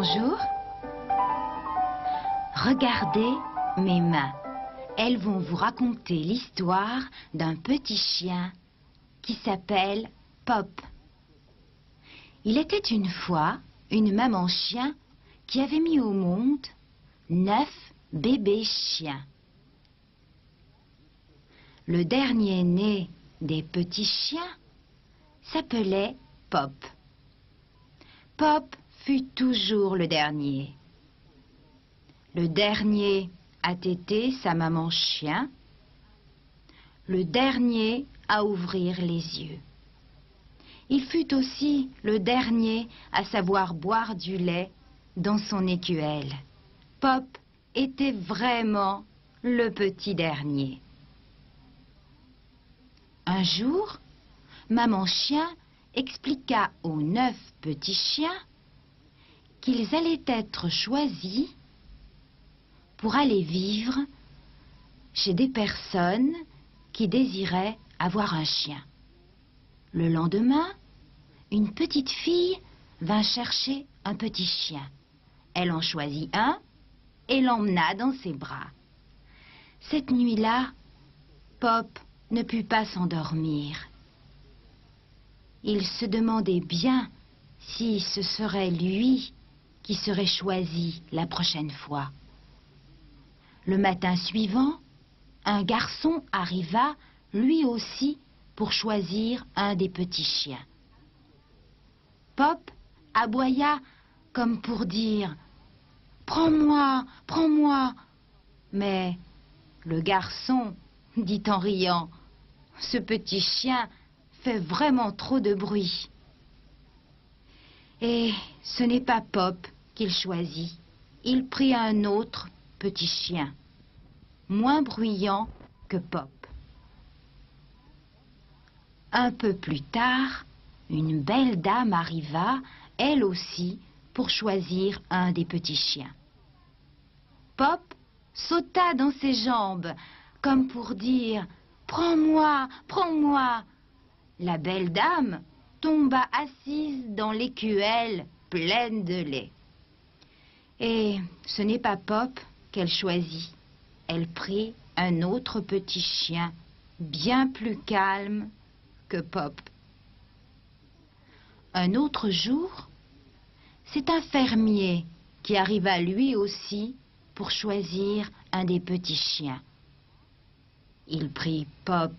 Bonjour. Regardez mes mains. Elles vont vous raconter l'histoire d'un petit chien qui s'appelle Pop. Il était une fois une maman chien qui avait mis au monde 9 bébés chiens. Le dernier né des petits chiens s'appelait Pop. Pop fut toujours le dernier. Le dernier à téter sa maman chien. Le dernier à ouvrir les yeux. Il fut aussi le dernier à savoir boire du lait dans son écuelle. Pop était vraiment le petit dernier. Un jour, maman chien expliqua aux 9 petits chiens qu'ils allaient être choisis pour aller vivre chez des personnes qui désiraient avoir un chien. Le lendemain, une petite fille vint chercher un petit chien. Elle en choisit un et l'emmena dans ses bras. Cette nuit-là, Pop ne put pas s'endormir. Il se demandait bien si ce serait lui qui serait choisi la prochaine fois. Le matin suivant, un garçon arriva lui aussi pour choisir un des petits chiens. Pop aboya comme pour dire « Prends-moi, prends-moi !» Mais le garçon dit en riant « Ce petit chien fait vraiment trop de bruit. » Et ce n'est pas Pop qu'il choisit. Il prit un autre petit chien, moins bruyant que Pop. Un peu plus tard, une belle dame arriva, elle aussi, pour choisir un des petits chiens. Pop sauta dans ses jambes, comme pour dire « Prends-moi, prends-moi !» La belle dame tomba assise dans l'écuelle pleine de lait. Et ce n'est pas Pop qu'elle choisit. Elle prit un autre petit chien, bien plus calme que Pop. Un autre jour, c'est un fermier qui arriva lui aussi pour choisir un des petits chiens. Il prit Pop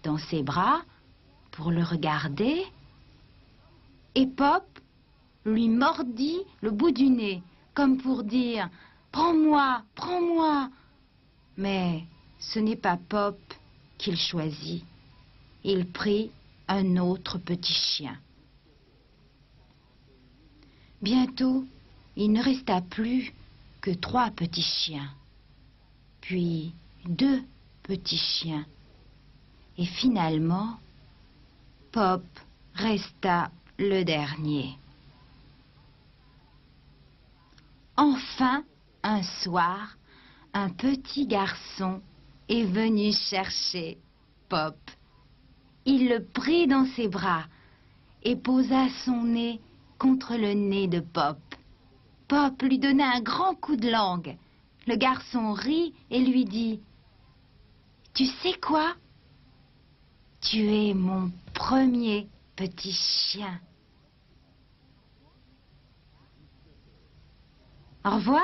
dans ses bras pour le regarder et Pop lui mordit le bout du nez comme pour dire « Prends-moi, prends-moi !» Mais ce n'est pas Pop qu'il choisit. Il prit un autre petit chien. Bientôt, il ne resta plus que 3 petits chiens, puis 2 petits chiens. Et finalement, Pop resta le dernier. Enfin, un soir, un petit garçon est venu chercher Pop. Il le prit dans ses bras et posa son nez contre le nez de Pop. Pop lui donna un grand coup de langue. Le garçon rit et lui dit « Tu sais quoi? Tu es mon premier petit chien. » Au revoir.